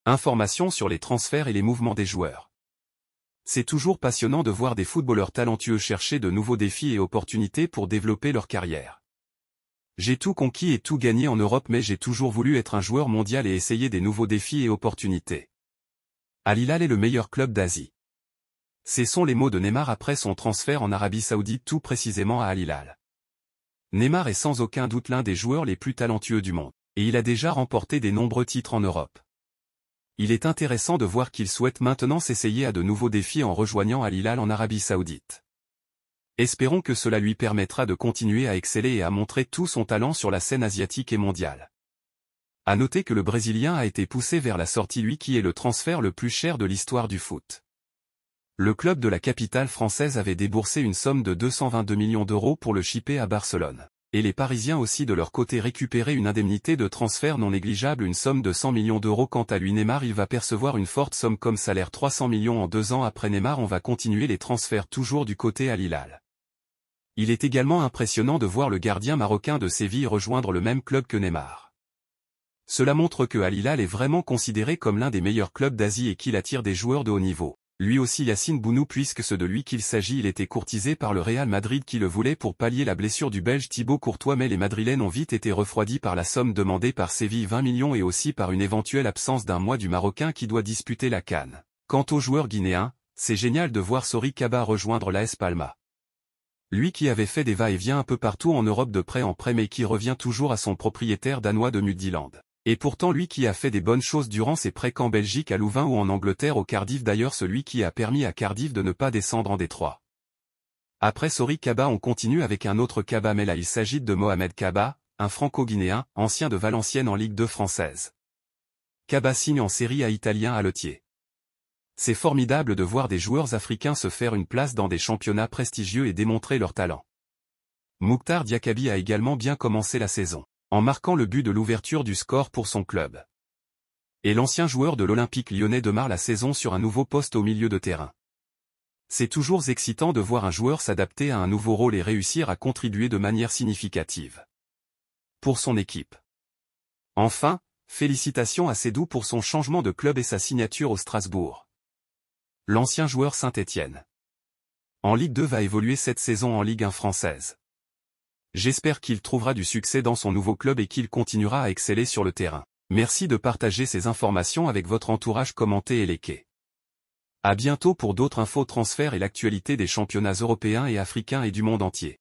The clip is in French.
Informations sur les transferts et les mouvements des joueurs. C'est toujours passionnant de voir des footballeurs talentueux chercher de nouveaux défis et opportunités pour développer leur carrière. J'ai tout conquis et tout gagné en Europe, mais j'ai toujours voulu être un joueur mondial et essayer des nouveaux défis et opportunités. Al Hilal est le meilleur club d'Asie. Ces sont les mots de Neymar après son transfert en Arabie Saoudite, tout précisément à Al Hilal. Neymar est sans aucun doute l'un des joueurs les plus talentueux du monde, et il a déjà remporté de nombreux titres en Europe. Il est intéressant de voir qu'il souhaite maintenant s'essayer à de nouveaux défis en rejoignant Al Hilal en Arabie Saoudite. Espérons que cela lui permettra de continuer à exceller et à montrer tout son talent sur la scène asiatique et mondiale. À noter que le Brésilien a été poussé vers la sortie, lui qui est le transfert le plus cher de l'histoire du foot. Le club de la capitale française avait déboursé une somme de 222 millions d'euros pour le shipper à Barcelone. Et les Parisiens aussi de leur côté récupéraient une indemnité de transfert non négligeable, une somme de 100 millions d'euros. Quant à lui, Neymar, il va percevoir une forte somme comme salaire, 300 millions en 2 ans. Après Neymar, on va continuer les transferts toujours du côté Al Hilal. Il est également impressionnant de voir le gardien marocain de Séville rejoindre le même club que Neymar. Cela montre que Al Hilal est vraiment considéré comme l'un des meilleurs clubs d'Asie et qu'il attire des joueurs de haut niveau. Lui aussi Yacine Bounou, puisque ce de lui qu'il s'agit, il était courtisé par le Real Madrid qui le voulait pour pallier la blessure du Belge Thibaut Courtois, mais les Madrilènes ont vite été refroidis par la somme demandée par Séville, 20 millions, et aussi par une éventuelle absence d'un mois du Marocain qui doit disputer la CAN. Quant au joueur guinéen, c'est génial de voir Sory Kaba rejoindre l'AS Palma. Lui qui avait fait des va-et-vient un peu partout en Europe de prêt en prêt, mais qui revient toujours à son propriétaire danois de Midtjylland. Et pourtant lui qui a fait des bonnes choses durant ses prêts qu'en Belgique à Louvain ou en Angleterre au Cardiff, d'ailleurs celui qui a permis à Cardiff de ne pas descendre en Détroit. Après Sory Kaba, on continue avec un autre Kaba, mais là il s'agit de Mohamed Kaba, un franco-guinéen, ancien de Valenciennes en Ligue 2 française. Kaba signe en Série A italien à Lotier. C'est formidable de voir des joueurs africains se faire une place dans des championnats prestigieux et démontrer leur talent. Mouktar Diakabi a également bien commencé la saison, en marquant le but de l'ouverture du score pour son club. Et l'ancien joueur de l'Olympique lyonnais démarre la saison sur un nouveau poste au milieu de terrain. C'est toujours excitant de voir un joueur s'adapter à un nouveau rôle et réussir à contribuer de manière significative pour son équipe. Enfin, félicitations à Sédou pour son changement de club et sa signature au Strasbourg. L'ancien joueur Saint-Étienne en Ligue 2 va évoluer cette saison en Ligue 1 française. J'espère qu'il trouvera du succès dans son nouveau club et qu'il continuera à exceller sur le terrain. Merci de partager ces informations avec votre entourage, commentez et likez. À bientôt pour d'autres infos transferts et l'actualité des championnats européens et africains et du monde entier.